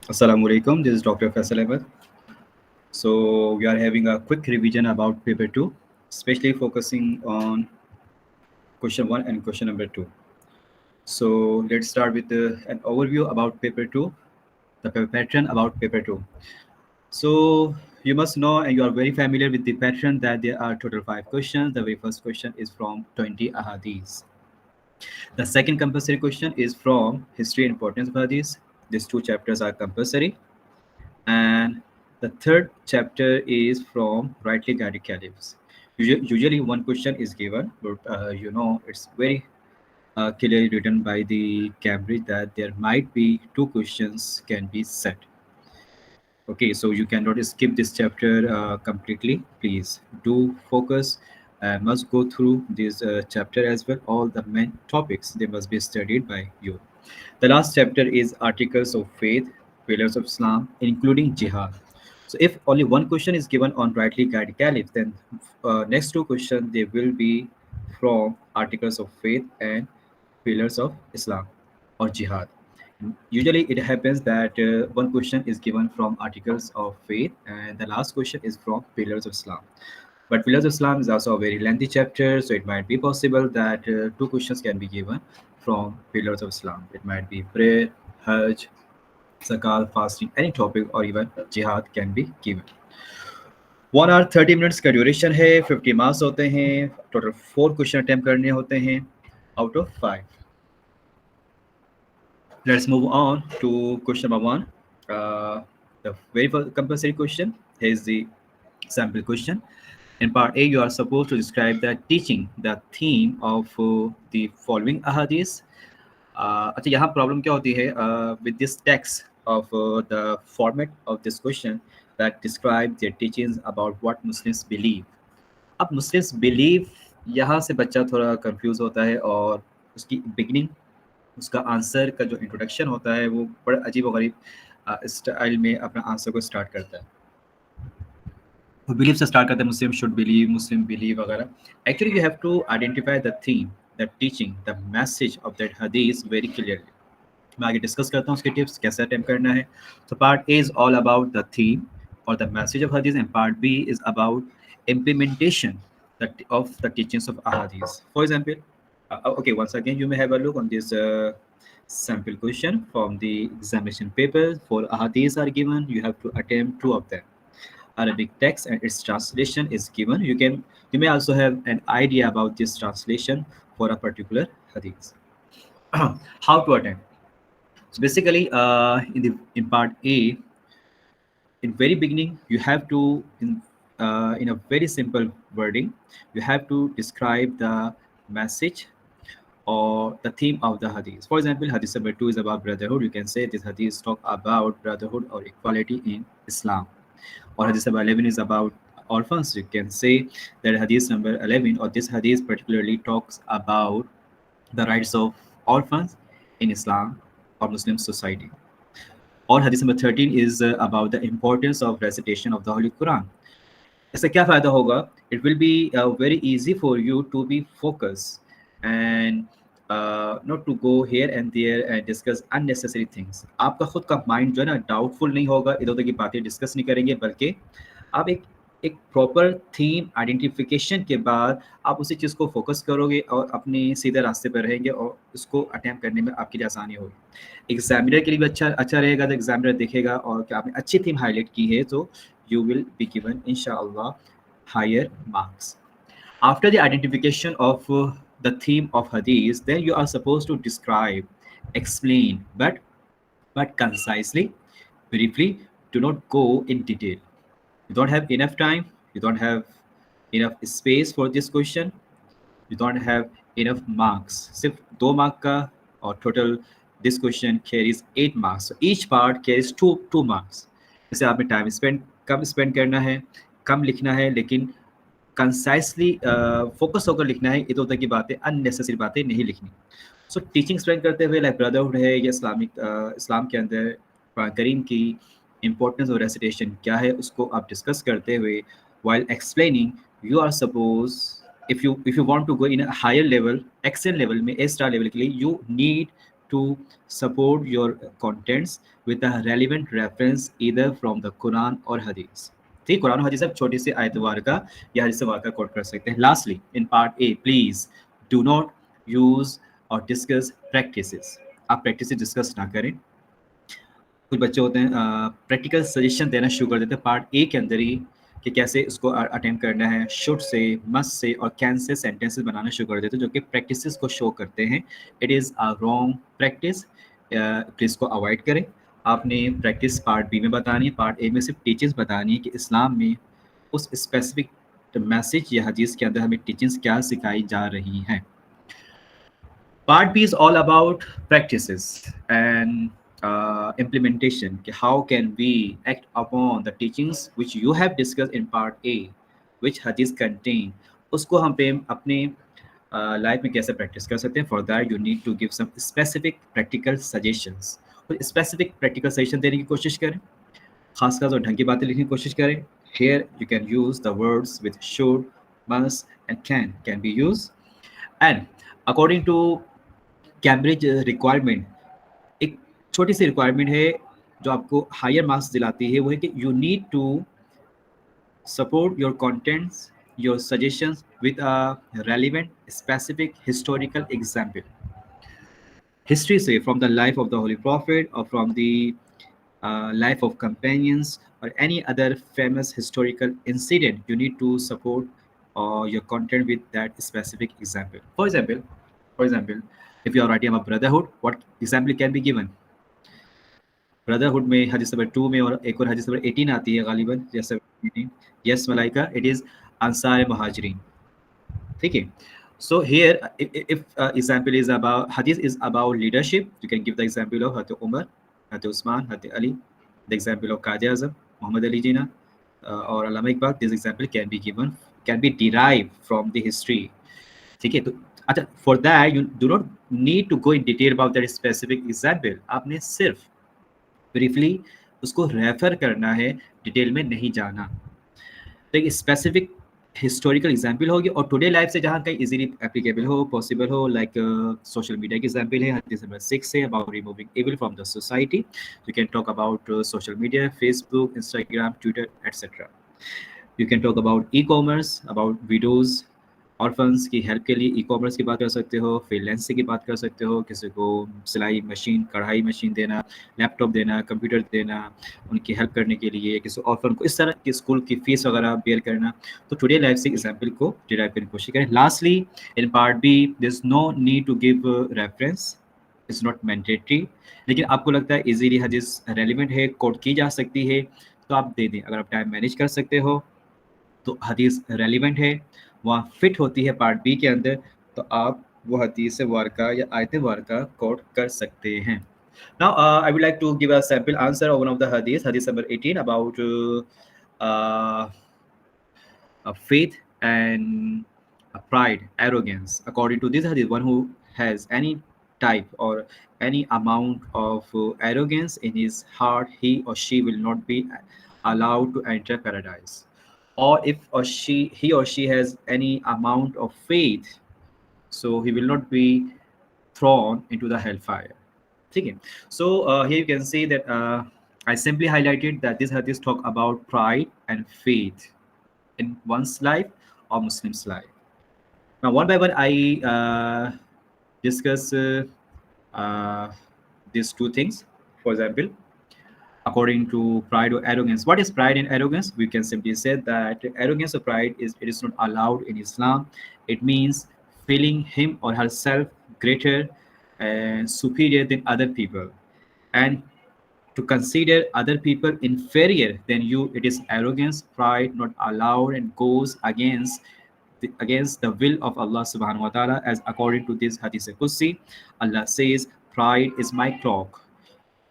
Assalamu alaikum. This is Dr. Faisal Ahmed. So we are having a quick revision about paper 2, especially focusing on question 1 and question number 2. So let's start with an overview about paper 2, the pattern about paper 2. So you must know and you are very familiar with the pattern that there are total 5 questions. The very first question is from 20 ahadith. The second compulsory question is from history and importance of hadith. These two chapters are compulsory. And the third chapter is from rightly guided caliphs. Usually one question is given, but it's very clearly written by the Cambridge that there might be two questions can be set. Okay, so you cannot skip this chapter completely. Please do focus. Must go through this chapter as well. All the main topics they must be studied by you. The last chapter is Articles of Faith, Pillars of Islam, including Jihad. So if only one question is given on rightly guided caliph, then next two questions they will be from Articles of Faith and Pillars of Islam or Jihad. Usually it happens that one question is given from Articles of Faith and the last question is from Pillars of Islam. But Pillars of Islam is also a very lengthy chapter, so it might be possible that two questions can be given from Pillars of Islam. It might be prayer, Hajj, Zakat, fasting, any topic, or even jihad can be given. 1 hour 30 minutes का duration है, 50 marks होते हैं, total 4 question attempt करने होते हैं out of 5. Let's move on to question number 1. The very first compulsory question is the sample question. In part A, you are supposed to describe the teaching, the theme of the following ahadith. अच्छा, यहाँ problem क्या होती है with this text of the format of this question that describe their teachings about what Muslims believe. अब Muslims believe यहाँ से बच्चा थोड़ा कंफ्यूज होता है और उसकी बिगनिंग, उसका आंसर का जो इंट्रोडक्शन होता है वो बड़ा अजीब और गरीब स्टाइल में अपना आंसर को स्टार्ट करता है. वो बिलीव से स्टार्ट करते हैं, मुस्लिम बिलीव वगैरह. Actually you have to identify the theme, the teaching, the message of that हदीस वेरी क्लियरली. मैं आगे डिस्कस करता हूँ उसके टिप्स कैसे अटेम्प्ट करना है. तो part A is all about the theme और द मैसेज ऑफ हदीस and part B is about implementation of the teachings of ahadith. For example, okay, once again you may have a look on this sample question from the examination paper. For ahadith are given, you have to attempt two of them. Arabic text and its translation is given. You may also have an idea about this translation for a particular hadith. How to attempt? So basically, in part A, in very beginning, you have to in a very simple wording, you have to describe the message or the theme of the hadith. For example, hadith number 2 is about brotherhood. You can say this hadith talk about brotherhood or equality in Islam. Or hadith number 11 is about orphans. You can say that hadith number 11 or this hadith particularly talks about the rights of orphans in Islam or Muslim society. Or hadith number 13 is about the importance of recitation of the Holy Quran. इससे क्या फ़ायदा होगा? It will be very easy for you to be focused and not to go here and there and discuss unnecessary things. आपका खुद का mind जो है ना डाउटफुल नहीं होगा, इधर उधर की बातें डिस्कस नहीं करेंगे, बल्कि आप एक प्रॉपर थीम आइडेंटिफिकेशन के बाद आप उसी चीज़ को फोकस करोगे और अपने सीधे रास्ते पर रहेंगे और उसको अटैम्प्ट करने में आपके लिए आसानी होगी. एग्जामिनर के लिए भी अच्छा रहेगा. तो एग्जामिनर देखेगा और क्या आपने अच्छी थीम हाईलाइट की है तो you will be given inshallah higher marks. After the identification of the theme of hadith, then you are supposed to describe, explain, but concisely, briefly. Do not go in detail. You don't have enough time, you don't have enough space for this question, you don't have enough marks. सिर्फ 2 mark का और total this question carries 8 marks. So each part carries two marks. जैसे आपने time कम spend करना है, कम लिखना है, लेकिन कंसाइसली फोकस होकर लिखना है. इधर उधर की बातें, अननेसेसरी बातें नहीं लिखनी. सो टीचिंग स्पेंड करते हुए लाइक ब्रदरहुड है या इस्लाम के अंदर कुरान करीम की इम्पोर्टेंस और रेसिटेशन क्या है उसको आप डिस्कस करते हुए while explaining you are supposed, if you want to go in a higher level, excel level में A star level के लिए you need to support your contents with a relevant reference either from the Quran or Hadith. ठीक, कुरान और हदीस आप छोटी सी आयत वार का या हदीस वार का कोट कर सकते हैं. Lastly, in part A, please do not use or discuss practices. आप practices discuss ना करें. कुछ बच्चे होते हैं प्रैक्टिकल सजेशन देना शुरू कर देते हैं पार्ट ए के अंदर ही कि कैसे इसको अटेम्प्ट करना है. शुड से, मस्ट से और कैन से सेंटेंसेस बनाना शुरू कर देते हैं जो कि प्रैक्टिसेस को शो करते हैं. It is a wrong practice. Please को अवॉइड करें. आपने प्रैक्टिस पार्ट बी में बतानी है. पार्ट ए में सिर्फ टीचिंग्स बतानी है कि इस्लाम में उस स्पेसिफिक मैसेज या हदीस के अंदर हमें टीचिंग्स क्या सिखाई जा रही हैं. Part B is all about practices and implementation. How can we act upon the teachings which you have discussed in Part A, which hadith contain? उसको हम पे अपने लाइफ में कैसे प्रैक्टिस कर सकते हैं. For that you need to give some specific practical suggestions. और स्पेसिफिक प्रैक्टिकल सजेशन देने की कोशिश करें. खासकर और ढंग की बातें लिखने की कोशिश करें. Here you can use the words with should, must and can be used. And according to Cambridge requirement, एक छोटी सी रिक्वायरमेंट है जो आपको हायर मार्क्स दिलाती है. वो है कि you need to support your contents, your suggestions with a relevant specific historical example. History से, from the life of the holy prophet और from the life of companions और any other famous historical incident, you need to support your content with that specific example. For example, if you are writing about brotherhood, what example can be given? Brotherhood में हदीस number 2 में और एक और हदीस number 18 आती है गालिबन, जैसे यस मलाइका, इट इज अंसार मुहाजिरीन. ठीक है. So here, if example is about hadith is about leadership, you can give the example of Hazrat Umar, Hazrat Usman, Hazrat Ali, the example of Qazi Azam, Muhammad Ali Jinnah, or Allama Iqbal. This example can be given, can be derived from the history. ठीक है. तो अच्छा, for that you do not need to go in detail about that specific example. आपने सिर्फ briefly उसको refer करना है, detail में नहीं जाना. तो एक स्पेसिफिक हिस्टोरिकल एग्जाम्पल होगी और टुडे लाइफ से जहाँ कहीं इजीली एप्लीकेबल हो, पॉसिबल हो. लाइक सोशल मीडिया की एग्जाम्पल है हदीस number 6 say about removing evil from the society. You can talk about social media, Facebook, Instagram, Twitter etcetera. You can talk about e commerce, about videos, orphans की help के लिए e commerce की बात कर सकते हो, फ्रीलांसिंग की बात कर सकते हो, किसी को सिलाई मशीन, कढ़ाई मशीन देना, लैपटॉप देना, कंप्यूटर देना, उनकी हेल्प करने के लिए, किसी ऑर्फन को इस तरह की स्कूल की फीस वगैरह बेयर करना. तो टुडे लाइफ से एग्जाम्पल को डिराइव करने की कोशिश करें. Lastly, in part B there is no need to give reference, it's not mandatory. लेकिन आपको लगता है इजीली हदीस रेलिवेंट है, कोट की जा सकती है, तो आप दे दें. अगर आप टाइम मैनेज कर सकते हो तो हदीस रेलिवेंट है, वहाँ फिट होती है पार्ट बी के अंदर, तो आप वो हदीस वारका या आयत वारका कोट कर सकते हैं. Now, I would like to give a sample answer of one of the hadith, hadith number 18, about uh, faith and pride, arrogance. According to this hadith, one who has any type or any amount of arrogance in his heart, he or she will not be allowed to enter paradise. Or if he or she has any amount of faith, so he will not be thrown into the hellfire. Okay. So here you can see that I simply highlighted that this hadith talk about pride and faith in one's life or Muslim's life. Now, one by one, I discuss uh, these two things. For example, according to pride or arrogance, what is pride and arrogance? We can simply say that arrogance or pride is not allowed in Islam. It means feeling him or herself greater and superior than other people, and to consider other people inferior than you, it is arrogance. Pride not allowed and goes against the will of Allah subhanahu wa ta'ala, as according to this hadith Qudsi, Allah says, pride is my cloak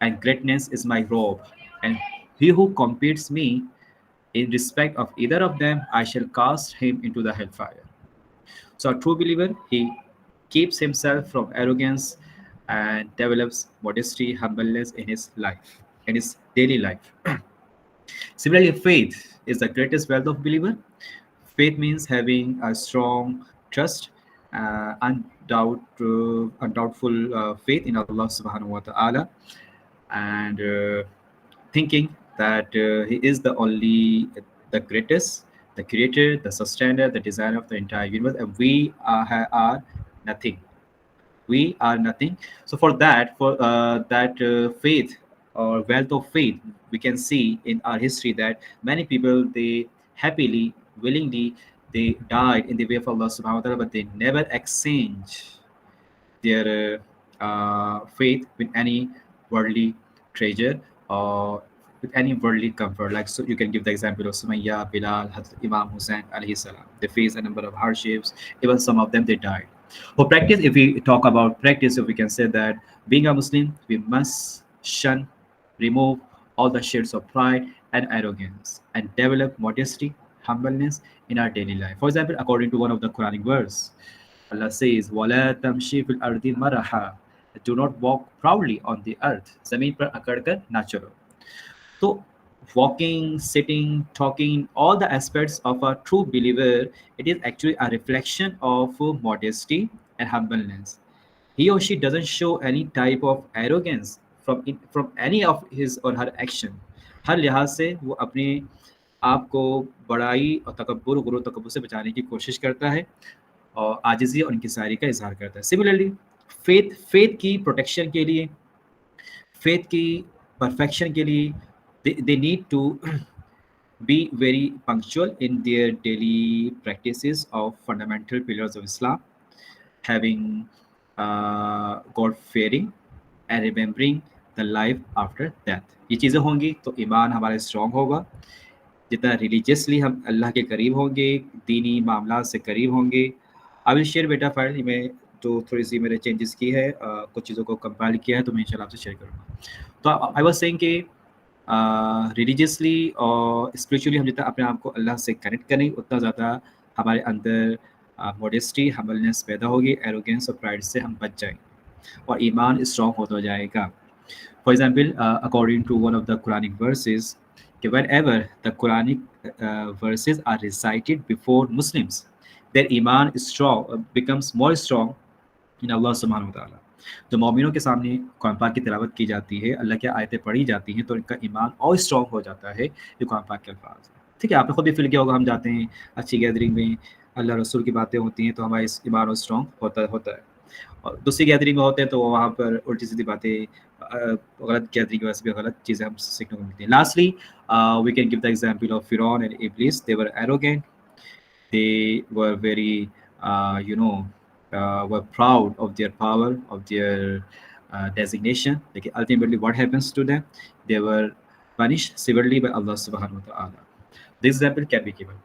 and greatness is my robe, and he who competes me in respect of either of them, I shall cast him into the hellfire. So a true believer, he keeps himself from arrogance and develops modesty, humbleness in his life, in his daily life. Similarly, faith is the greatest wealth of believer. Faith means having a strong trust undoubtful faith in Allah subhanahu wa ta'ala, and thinking that He is the only, the greatest, the creator, the sustainer, the designer of the entire universe, and we are nothing. We are nothing. So for that, for that faith or wealth of faith, we can see in our history that many people, they happily, willingly, they died in the way of Allah subhanahu wa ta'ala, but they never exchange their faith with any worldly treasure or with any worldly comfort. Like, so you can give the example of Sumayya, Bilal, Hazrat Imam Hussein alayhi salam. They faced a number of hardships. Even some of them, they died. For practice, if we talk about practice, so we can say that being a Muslim, we must shun, remove all the shades of pride and arrogance, and develop modesty, humbleness in our daily life. For example, according to one of the Quranic verse, Allah says, "Wala tamshi fil ardi maraha." Do not walk proudly on the earth. जमीन पर अकड़कर ना चलो. So, walking, sitting, talking, all the aspects of a true believer, it is actually a reflection of modesty and humbleness. He or she doesn't show any type of arrogance from any of his or her action. हर लिहाज से वो अपने आप को बड़ाई और तकब्बुर, गुरूर तकब्बुर से बचाने की कोशिश करता है और आजिज़ी और इंकिसारी का इजहार करता है. सिमिलरली, फेथ की प्रोटेक्शन के लिए, फेथ की परफेक्शन के लिए, they need to be very punctual in their daily practices of fundamental pillars of Islam, having God fearing and remembering the life after death. ये चीज़ें होंगी तो ईमान हमारा स्ट्रॉन्ग होगा. जितना रिलीजियसली हम अल्लाह के करीब होंगे, दीनी मामला से करीब होंगे. आई विल शेयर बेटा फाइल में जो थोड़ी सी मैंने चेंजेस की है, कुछ चीज़ों को कंपाइल किया है, तो मैं इंशाल्लाह आपसे शेयर करूँगा. तो आई वाज सेइंग कि रिलीजियसली और स्पिरिचुअली हम जितना अपने आप को अल्लाह से कनेक्ट करें, उतना ज़्यादा हमारे अंदर मॉडेस्टी, हम्बलनेस पैदा होगी, एरोगेंस और प्राइड से हम बच जाएंगे और ईमान स्ट्रॉन्ग होता जाएगा. For example, according to one of the Quranic verses, whenever the Quranic verses are recited before Muslims, their iman is strong, becomes more strong in Allah subhanahu wa ta'ala. तो मोमिनों के सामने कुरान पाक की तिलावत की जाती है, अल्लाह की आयतें पढ़ी जाती हैं, तो इनका ईमान और स्ट्रॉन्ग हो जाता है. ये कुरान पाक के अल्फाज हैं. ठीक है, आपने खुद भी फील किया होगा, हम जाते हैं अच्छी गैदरिंग में, अल्लाह रसूल की बातें होती हैं, तो हमारा ईमान और स्ट्रॉन्ग होता है. और दूसरी गैदरिंग में होते हैं तो वहाँ पर उल्टी सीधी बातें, गलत गैदरिंग की वजह से भी गलत चीज़ें हम सीखने को मिलती हैं. Lastly, we can give the example of फिरौन and Iblis. They were arrogant, they were very were proud of their power, of their designation. Like ultimately what happens to them, they were punished severely by Allah subhanahu wa ta'ala. This example can be given.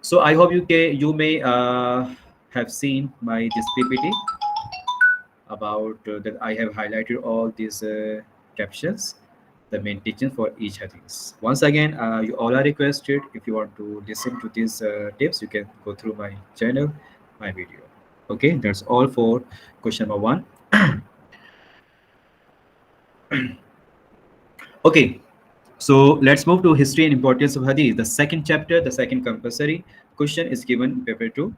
So I hope you may have seen my this PPT about that I have highlighted all these captions, the main teaching for each hadith. Once again, you all are requested, if you want to listen to these tips, you can go through my channel, my video. Okay, that's all for question number 1. Okay, so let's move to history and importance of hadith. The second chapter, the second compulsory question is given in paper 2.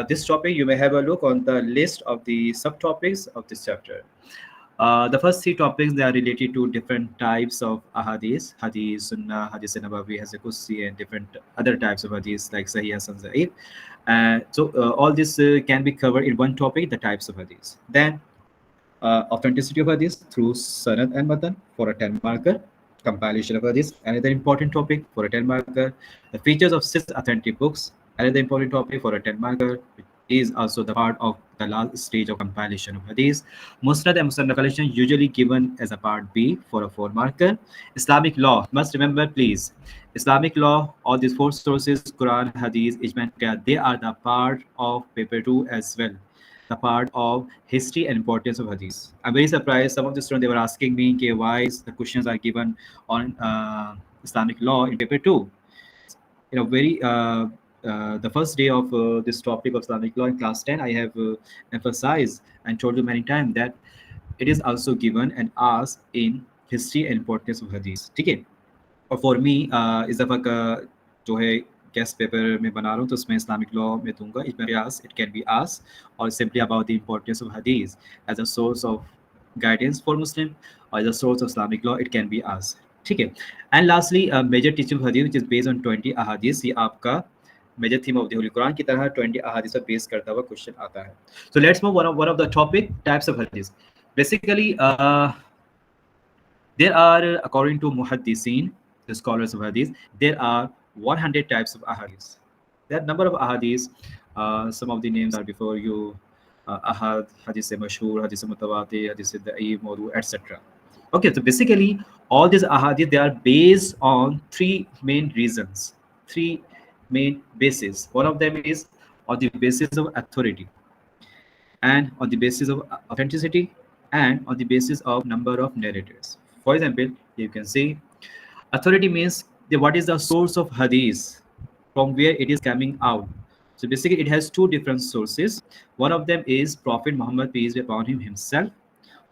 This topic, you may have a look on the list of the subtopics of this chapter. The first 3 topics, they are related to different types of ahadith, hadith, sunnah, hadith nabawi, hadith qudsi, and different other types of hadith like sahih, hasan, da'if. So all this can be covered in one topic, the types of hadith. Then authenticity of hadith through sanad and matan for a 10 marker. Compilation of hadith, another important topic for a 10 marker. The features of 6 authentic books, another important topic for a 10 marker, which is also the part of the last stage of compilation of hadith. Musnad and Musannaf collection usually given as a part B for a 4 marker. Islamic law, must remember please, Islamic law, all these 4 sources, Quran, hadith, ijma, they are the part of paper 2 as well, the part of history and importance of hadith. I'm very surprised. Some of the students, they were asking me, okay, why the questions are given on Islamic law in paper 2. Very the first day of this topic of Islamic law in class 10, I have emphasized and told you many times that it is also given and asked in history and importance of hadith. ठीक है. और for me इस दफ़ा का जो है guest paper में बना रहा हूँ तो उसमें इस्लामिक लॉ में दूंगा, इट कैन बी आस, और simply about the importance of हदीस as a source of guidance for Muslim और as a source of Islamic law, it can be as. ठीक है। एंड लास्टली मेजर टीचिंग हदीस which is based on 20 अहादीस, ये आपका major theme of the holy Quran की तरह 20 अहादीस पर बेस करता हुआ क्वेश्चन आता है। So let's move one of the topic types of हदीस। Basically there are, according to muhaddisin, the scholars of hadith, there are 100 types of ahadith. There are number of ahadith. Some of the names are before you: ahad, hadith mashhur, hadith mutawatir, hadith da'if, mawdu, etc. Okay, so basically all these ahadith, they are based on three main reasons, three main bases. One of them is on the basis of authority, and on the basis of authenticity, and on the basis of number of narrators. For example, you can see authority means what is the source of hadith, from where it is coming out. So basically, it has two different sources. One of them is Prophet Muhammad, peace be upon him, himself.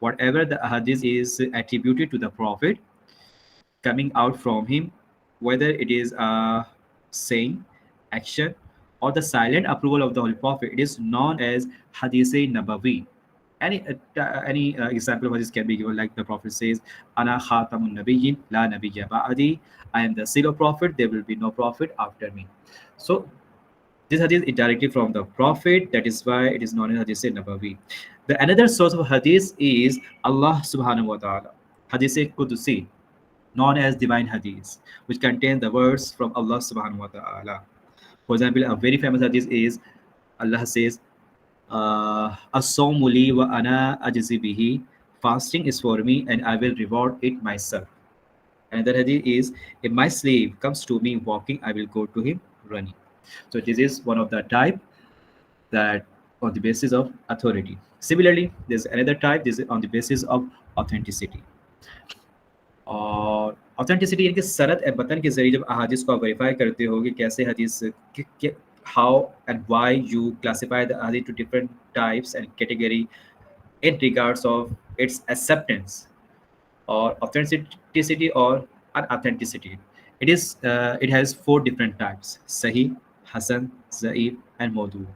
Whatever the hadith is attributed to the Prophet, coming out from him, whether it is a saying, action, or the silent approval of the Holy Prophet, it is known as Hadith Nabawi. Any example of this can be given, like the Prophet says, "Ana khatamun nabiyyin, la nabiyya ba'di." I am the seal of Prophet. There will be no prophet after me. So this hadith is directly from the Prophet. That is why it is known as Hadith Nabawi. The another source of hadith is Allah Subhanahu wa Taala, Hadith Qudusi, known as divine hadith, which contain the words from Allah Subhanahu wa Taala. For example, a very famous hadith is Allah says, "As-sawmu li wa ana ajzi bihi." Fasting is for me, and I will reward it myself. Another hadith is, "If my slave comes to me walking, I will go to him running." So this is one of the type that on the basis of authority. Similarly, there's another type. This is on the basis of authenticity. और authenticity यानी कि सनद ए बतन के जरिए जब अहादीस को आप वेरीफाई करते हो कि कैसे हदीस, how and why you classify the हदीस to different types and category in regards of its acceptance or authenticity or unauthenticity. It has four different types: Sahih, Hasan, Zaif, and Maudu.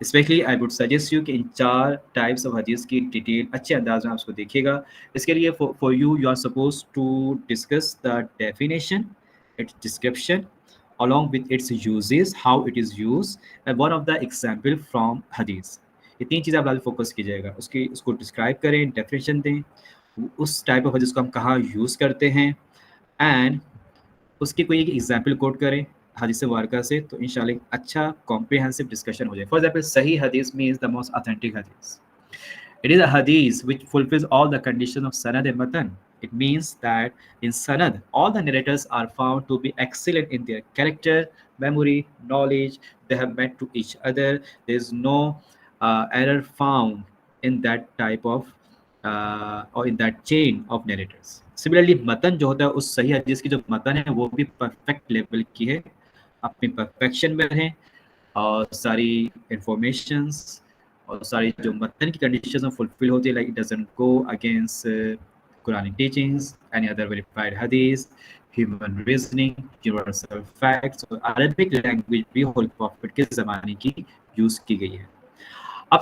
Especially I would suggest you कि इन चार types of hadith की detail अच्छे अंदाज में आप उसको देखिएगा. इसके लिए for you are supposed to discuss the definition, its description, along with its uses, how it is used, and one of the example from hadith. ये तीन चीज़ें आप लाजमी फोकस कीजिएगा. उसको डिस्क्राइब करें, डेफिनेशन दें, उस टाइप ऑफ हदीस को हम कहाँ यूज़ करते हैं, एंड उसकी कोई एक एग्जाम्पल कोट करें हदीस वारका से, तो इंशाल्लाह अच्छा कॉम्प्रिहेंसिव डिस्कशन हो जाए. फॉर एग्जाम्पल, सही हदीस मीन्स द मोस्ट ऑथेंटिक हदीस. It is a hadith which fulfills all the conditions of sanad and matan. It means that in sanad, all the narrators are found to be excellent in their character, memory, knowledge. They have met to each other. There is no error found in that type of or in that chain of narrators. Similarly, matan जो होता है, उस सही हदीस की जो मतन है वो भी परफेक्ट लेवल की है, अपनी परफेक्शन में है, और सारी इंफॉर्मेशंस और सारी जो मतन की कंडीशंस में फुलफिल होती है, like it doesn't go against Quranic teachings, any other verified हदीस, ह्यूमन रीजनिंग, यूनिवर्सल फैक्ट्स, और अरबिक लैंग्वेज भी होली प्रॉफिट के ज़माने की यूज़ की गई है. अब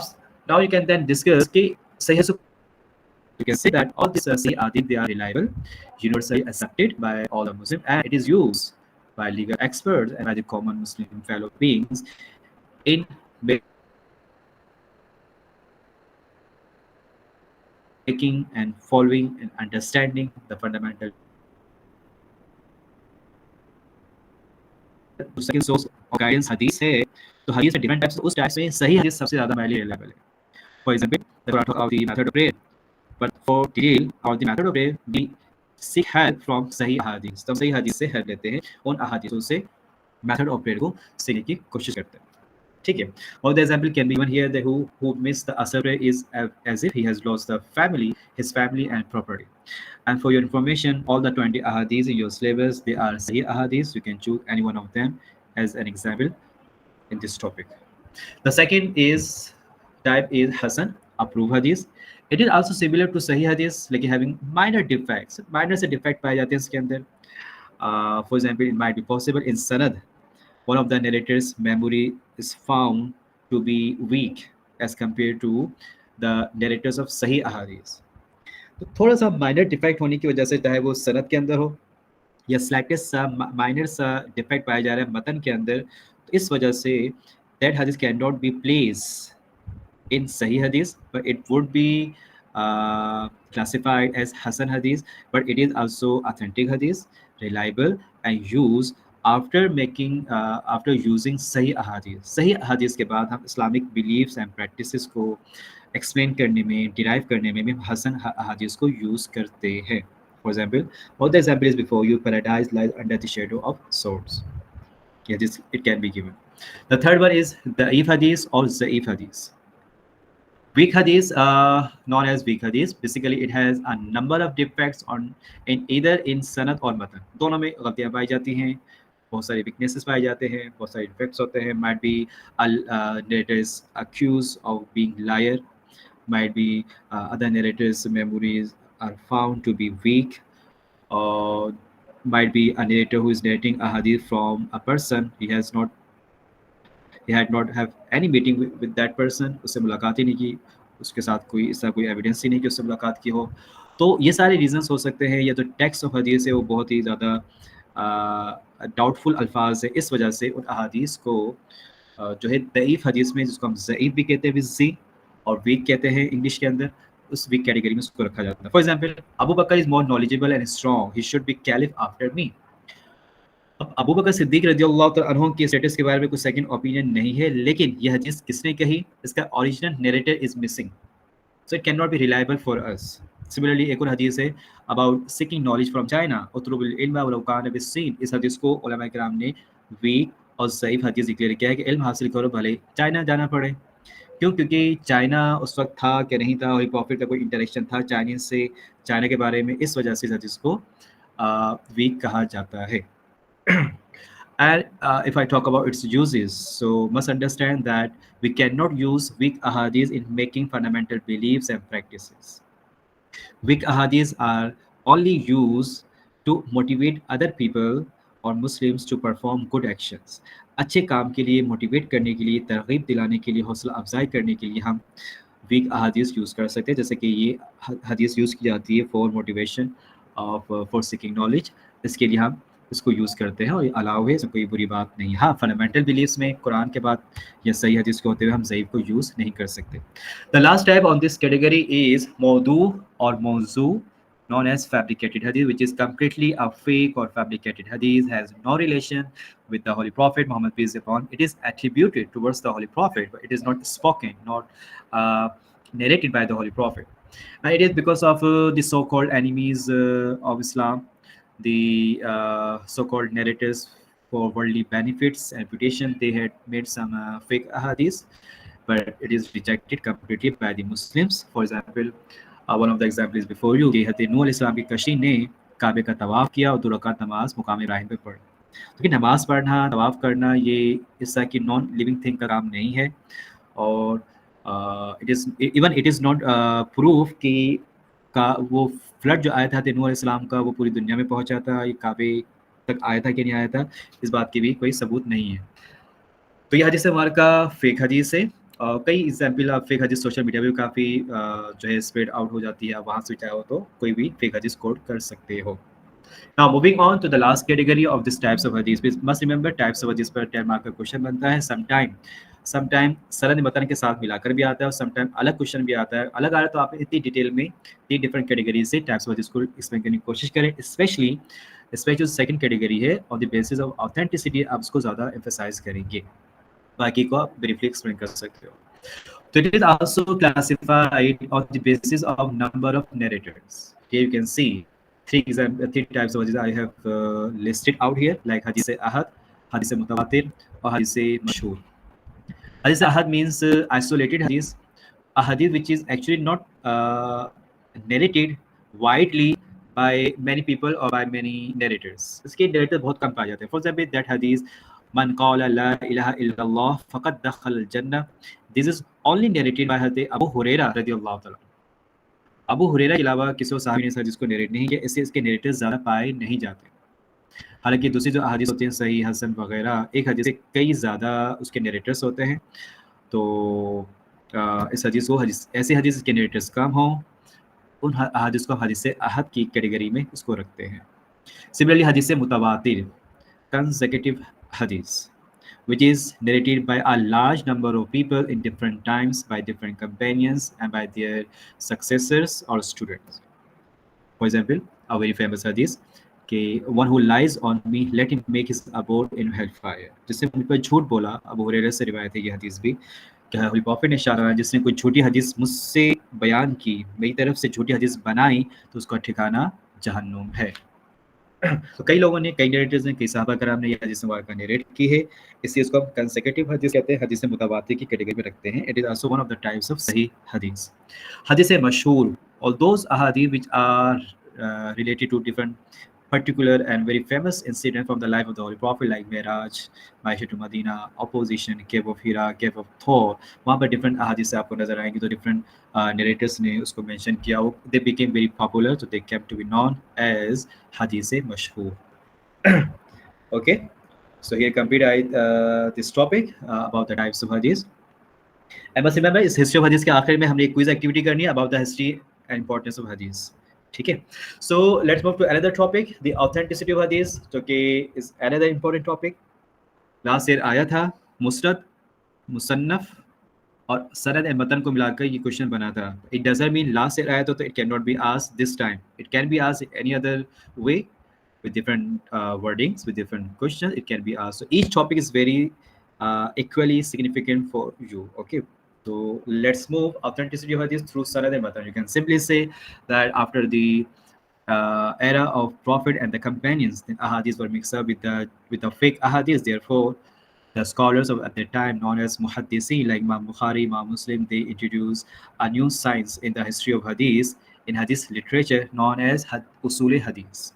now you can then discuss कि सही, so you can say that all these Sahih hadith, they are reliable, universally accepted by all the Muslims, and it is used by legal experts and by the common Muslim fellow beings in making and following and understanding the fundamental. Second source of guidance हदीस है, तो हदीस में different types, उस types में सही हदीस सबसे ज़्यादा वैल्यू रिलायबल है. For example, the of the method of prayer, but for detail of the method of prayer we seek help from सही अहादीस. तो सही हदीस से हेल्प लेते हैं, उन अहादीसों से मेथड ऑफ प्रेयर को सीखने की कोशिश करते हैं. ठीक है. और the example can be given here that who miss the असर prayer is as if he has lost the family, his family and property. And for your information, all the 20 ahadith in your syllabus, they are Sahih ahadith. You can choose any one of them as an example in this topic. The second type is Hasan, approved hadith. It is also similar to Sahih hadith, like having minor defects. Minor से defect पाए जाते हैं इसके अंदर. For example, it might be possible in sanad one of the narrator's memory is found to be weak as compared to the narrators of सही अहादीस। तो थोड़ा सा माइनर डिफेक्ट होने की वजह से, चाहे वो सनद के अंदर हो या स्लाइटेस्ट सा माइनर सा डिफेक्ट पाया जा रहा है मतन के अंदर, तो इस वजह से दैट हदीस can not B place in Sahih Hadith, but it would be classified as Hasan Hadith, but it is also authentic Hadith, reliable, and used after making after using Sahih Hadith. Sahih Hadith के बाद हम Islamic beliefs and practices को explain करने में, derive करने में भी हम Hasan Hadith को use करते हैं. For example, all the example is before you, paradise lies under the shadow of swords. Yeah, this it can be given. The third one is Da'if Hadith or Za'if Hadith. Weak hadith, known as weak hadith, basically it has a number of defects on in either in sanad और मतन, दोनों में गलतियां पाई जाती हैं, बहुत सारे weaknesses पाए जाते हैं, बहुत सारे defects होते हैं. Might be narrators accused of being liar, might be other narrators' memories are found to be weak, or might be a narrator who is narrating a hadith from a person he had not have any meeting with that person, उससे मुलाकात ही नहीं की, उसके साथ कोई ऐसा कोई evidence ही नहीं कि उससे मुलाकात की हो. तो ये सारे रीजंस हो सकते हैं, या तो टेक्स्ट ऑफ हदीस है वो बहुत ही ज़्यादा डाउटफुल अल्फाज है, इस वजह से उन अहादीस को जो है दईफ हदीस में, जिसको हम ज़ईफ भी कहते हैं विद ज़ी और वीक कहते हैं इंग्लिश के अंदर, उस वीक कैटेगरी में उसको रखा जाता है. For example, Abu Bakr is more knowledgeable and strong, he should be caliph after me. अब अबू बकर सिद्दीक रज़ियल्लाहु तआला अन्हु के स्टेटस के बारे में कुछ सेकंड ओपिनियन नहीं है, लेकिन यह हदीस किसने कही, इसका original narrator is missing, so it can not be reliable for us. Similarly एक और हदीस है about seeking knowledge from China, उतलुबुल इल्म वलौ कान बिस्सीन. इस हदीस को उलमा किराम ने वीक और ज़ईफ हदीस डिक्लेयर किया है कि इल्म हासिल करो भले चाइना जाना पड़े. क्यों? क्योंकि चाइना उस वक्त था कि नहीं था, और प्रॉफिट का कोई इंटरेक्शन था चाइनीज से, चाइना के बारे में, इस वजह से इस हदीस को वीक कहा जाता है. And if I talk about its uses, so must understand that we cannot use weak ahadith in making fundamental beliefs and practices. Weak ahadith are only used to motivate other people or Muslims to perform good actions. अच्छे काम के लिए, motivate करने के लिए, तरगीब दिलाने के लिए, हौसला अफजाई करने के लिए हम वीक अहादीस यूज़ कर सकते हैं. जैसे कि ये हदीस यूज़ की जाती है for motivation of for seeking knowledge, इसके लिए हम इसको यूज़ करते हैं और ये अलाउ है, इसमें कोई बुरी बात नहीं. हाँ, फंडामेंटल बिलीव्स में कुरान के बाद या सही हदीस के होते हुए हम ज़ईफ को यूज़ नहीं कर सकते. The last type on this category is मौदू और मौजू, known as fabricated hadith, which is completely a fake or fabricated hadith, has no relation with the Holy Prophet Muhammad peace be upon. It is attributed towards the Holy Prophet, but it is not spoken, not narrated by the Holy Prophet. And it is because of the so-called enemies of Islam, the so-called narrators for worldly benefits and reputation. They had made some fake hadiths, but it is rejected completely by the Muslims. For example, one of the examples before you कि हज़रत नूह अलैहिस्सलाम की कशी ने काबे का तवाफ़ किया और 2 रकात नमाज मुकाम इब्राहिम पे पढ़ी. तो नमाज पढ़ना, तवाफ़ करना, ये इस तरह की नॉन लिविंग थिंग का काम नहीं है, और इट इज़ नॉट प्रूफ कि का वो फ्लड जो आया था हज़रत नूह अलैहिस्सलाम का, वो पूरी दुनिया में पहुंचा था, ये काबे तक आया था कि नहीं आया था, इस बात की भी कोई सबूत नहीं है. तो ये हदीस हमारे का फेक हदीस है. कई एग्जाम्पल आप फेक हदीस सोशल मीडिया पे काफ़ी जो है स्प्रेड आउट हो जाती है, वहाँ से चाहे हो तो कोई भी फेक हदीस कोट कर सकते हो. Now moving on to the last category of this types of hadith. We must remember types of hadith पर 10 मार्क का क्वेश्चन बनता है. समटाइम सनद मतन के साथ मिलाकर भी आता है, और समटाइम अलग क्वेश्चन भी आता है. अलग आ रहा है तो आप इतनी डिटेल में 3 डिफरेंट कैटेगरी से टाइप्स ऑफ हदीस को एक्सप्लेन करने की कोशिश करें. स्पेशली जो सेकंड कैटेगरी है, on the basis of authenticity आप उसको ज़्यादा एम्फेसाइज करेंगे, बाकी को आप ब्रीफली एक्सप्लेन कर सकते हो. So it is also classified on the basis of number of narrators. Here you can see three types of hadith I have listed out here, like hadith ahad, hadith mutawatir, or hadith mashhur. Hadith ahad means isolated hadith, a hadith which is actually not narrated widely by many people or by many narrators. इसके narrator बहुत कम पाए जाते हैं. For example, that hadith Man qala la ilaha illallah faqad dakhala al-jannah. This is only narrated by Hazrat Abu Huraira radiyallahu ta'ala. Abu Huraira के अलावा किसी और साहबी ने जिसको नरेट नहीं किया, इससे इसके नरेटर्स ज़्यादा पाए नहीं जाते. हालांकि दूसरी जो अहादीस होती हैं सही हसन वगैरह, एक हदीस से कई ज़्यादा उसके नरेटर्स होते हैं, तो इस हदीस को ऐसे हदीस के नरेटर्स कम हों, उन अहादीस को हदीस अहद की कैटेगरी में उसको रखते हैं। सिमिलरली हदीस मुतवातिर consecutive hadith, which is narrated by a large number of people in different times by different companions and by their successors or students. For example, a very famous hadith कि one who lies on me let him make his abode in hellfire, जिसने मुझ पर झूठ बोला, अबू हुरैरा से रिवायत है ये हदीस भी, कि होली प्रॉफिट ने इशारा, जिसने कोई झूठी हदीस मुझसे बयान की, मेरी तरफ से झूठी हदीस बनाई, तो उसका ठिकाना जहन्नुम है। तो कई लोगों ने, कई नरेटर्स ने, कई सहाबा कराम ने यह हदीस मुबारका नरेट की है, इसलिए इसको हम कंसेक्यूटिव हदीस कहते हैं, हदीस मुतवातिर की कैटेगरी में रखते हैं। It is also one of the types of सही हदीस। हदीस मशहूर, और दोज अहादीस which are related to different particular and very famous incident from the life of the Holy Prophet, like Miraj, Maisha to Medina, opposition, Cave of Hira, Cave of Thor, वहाँ पर different अहादीस आपको नजर आएंगी, तो different narrators ने उसको mention किया, they became very popular, so they came to be known as hadith mashhur. Okay, so here complete this topic about the types of hadith. And must remember, इस history of hadith के आखिर में हमने एक quiz activity करनी है about the history and importance of hadith. ठीक है, so let's move to another topic, the authenticity of hadith, जो कि is another important topic. Last year आया था, मुस्नद, मुसन्नफ और सनद और मतन को मिलाकर ये क्वेश्चन बना था. It doesn't mean last year आया तो it can not be asked this time. It can be asked any other way with different wordings, with different questions, it can be asked. So each topic is very equally significant for you. Okay, so let's move authenticity of hadith through sanad and matan. You can simply say that after the era of Prophet and the companions, then ahadith were mixed up with the fake ahadith. Therefore, the scholars of at the time, known as muhaddisi, like Imam Bukhari, Imam Muslim, they introduced a new science in the history of hadith, in hadith literature, known as usul hadith.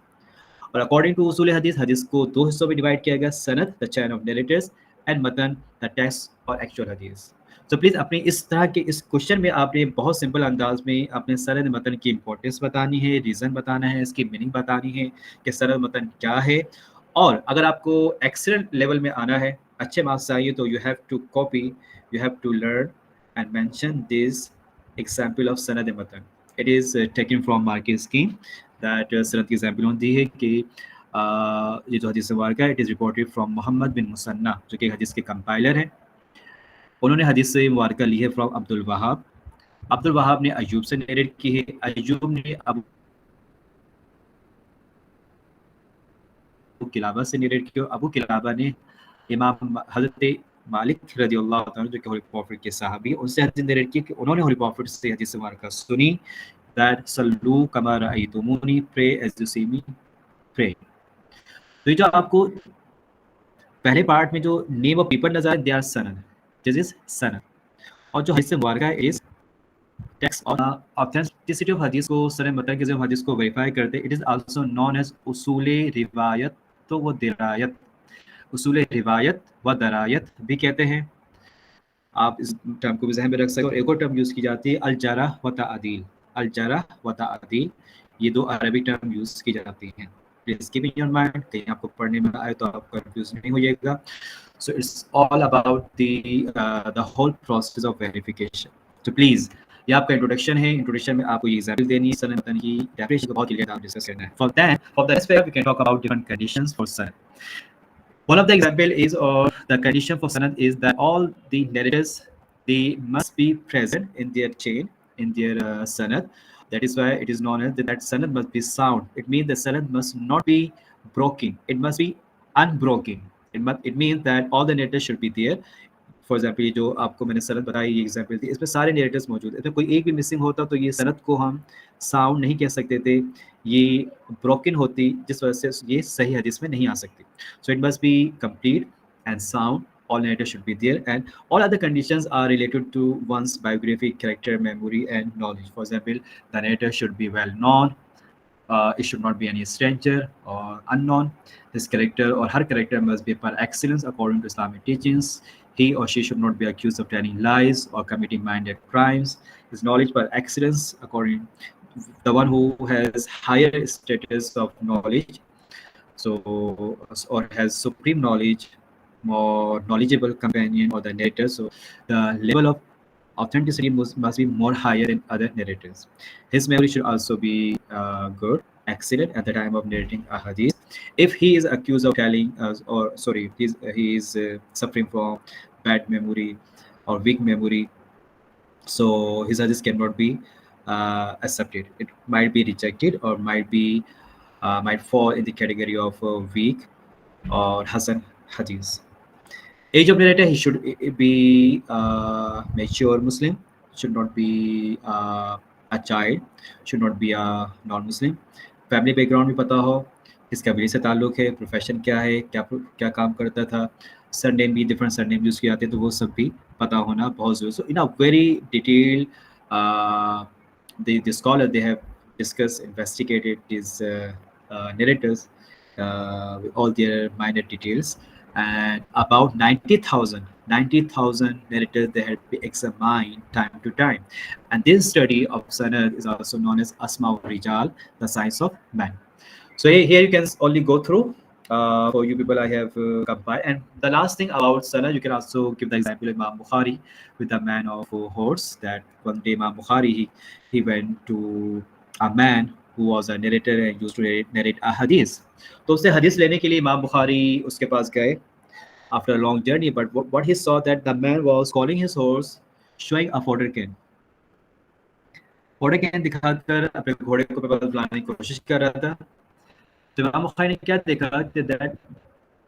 और according to उसूल हदीस, हदीस को दो हिस्सों में divide किया गया, सनद the chain of narrators and मतन द टेक्स्ट और एक्चुअल हदीस. तो प्लीज़ अपने इस तरह के इस क्वेश्चन में आपने बहुत सिंपल अंदाज में अपने सनद मतन की इंपॉर्टेंस बतानी है, रीज़न बताना है, इसकी मीनिंग बतानी है कि सनद मतन क्या है. और अगर आपको एक्सीलेंट लेवल में आना है, अच्छे मार्क्स चाहिए, तो you have to copy, you have to learn and mention this example of सनद मतन. It is taken from marking scheme that सनद की एग्जाम्पल होती है कि ये जो हदीस मुबारका है, it is reported from Muhammad bin Musanna, जो कि हदीस के कंपाइलर हैं. उन्होंने हदीस मुबारका ली है फ्रॉम अब्दुल वहाब. अब्दुल वहाब ने अयूब से नरेट की है, अयूब ने अबू किलाबा से नरेट की, अबू किलाबा ने इमाम हज़रत मालिक रज़ियल्लाहु अन्हु, जो कि होली प्रॉफिट के सहाबी, उनसे हदीस नरेट की कि उन्होंने होली प्रॉफिट से हदीस मुबारका सुनी, दैट सल्लू कमा रअयतुमूनी, pray as you see me pray. तो ये जो आपको पहले पार्ट में जो नेम ऑफ पीपल नजर आए, दे आर सनद, दिस इज सनद. और जो हदीस मुबारका है इज टेक्स्ट. और ऑथेंटिसिटी ऑफ हदीस को, सनद मतन के जब हदीस को वेरीफाई करते, it is also known as उसूल रिवायत तो व दरायत. उसूल रिवायत व दरायत भी कहते हैं, आप इस टर्म को भी ज़हन में रख सकते हैं. और एक और टर्म यूज़ की जाती है अल जरह व तादील. अल जरह व तादील, ये दो अरबी टर्म यूज़ की जाती हैं. Please keep in your mind, कहीं आपको पढ़ने में आए तो आप कंफ्यूज नहीं होइएगा. So it's all about the whole process of verification. तो प्लीज़, ये आपका इंट्रोडक्शन है. इंट्रोडक्शन में आपको ये एग्जाम्पल देनी है, सनद मतन की डेफिनेशन को बहुत क्लियर आप डिस्कस करना है. For the next we can talk about different conditions for सनद. One of the example is, or the condition for sanad is that all the narrators, they must be present in their chain, in their sanad. That is why it is known as that sanad must be sound. It means the sanad must not be broken. It must be unbroken. It means that all the narrators should be there. For example, ये जो आपको मैंने सनद बताई, ये example थी, इसमें सारे नरेटर्स मौजूद है. इसमें कोई एक भी मिसिंग होता तो ये सनद को हम साउंड नहीं कह सकते थे, ये ब्रोकन होती, जिस वजह से ये सही हदीस में नहीं आ सकती. So it must be complete and sound. All narrators should be there, and all other conditions are related to one's biography, character, memory, and knowledge. For example, the narrator should be well known. It should not be any stranger or unknown. His character or her character must be par excellence according to Islamic teachings. He or she should not be accused of telling lies or committing minded crimes. His knowledge par excellence, according the one who has higher status of knowledge. or has supreme knowledge, more knowledgeable companion or the narrator. So the level of authenticity must be more higher than other narrators. His memory should also be good, excellent at the time of narrating a hadith. If he is accused of telling us, or sorry, he is suffering from bad memory or weak memory, so his hadith cannot be accepted. It might be rejected or might fall in the category of weak or Hasan hadith. Age of narrator, he should be mature Muslim, should not be a child, should not be a non-Muslim. Family background भी पता हो, किसका वली से ताल्लुक है, profession क्या है, क्या क्या काम करता था, सरनेम भी डिफरेंट सरनेम यूज़ किए जाते हैं, तो वो सब भी पता होना बहुत ज़रूरी. So in a very detailed, the scholar, they have discussed, investigated these narrators with all their minor details, and about 90,000 narrators they had been examined time to time. And this study of Sanad is also known as Asma Rijal, the science of man. So here you can only go through. For you people, I have compiled. And the last thing about Sanad, you can also give the example of Imam Bukhari with the man of horse. That one day Imam Bukhari, he went to a man who was a narrator and used to narrate a hadith. तो उससे हदीस लेने के लिए इमाम बुखारी उसके पास गए after a long journey, but what he saw that the man was calling his horse, showing a fodder cane. Fodder cane दिखाकर अपने घोड़े को पे बुलाने की कोशिश कर रहा था. तो इमाम बुखारी ने क्या देखा that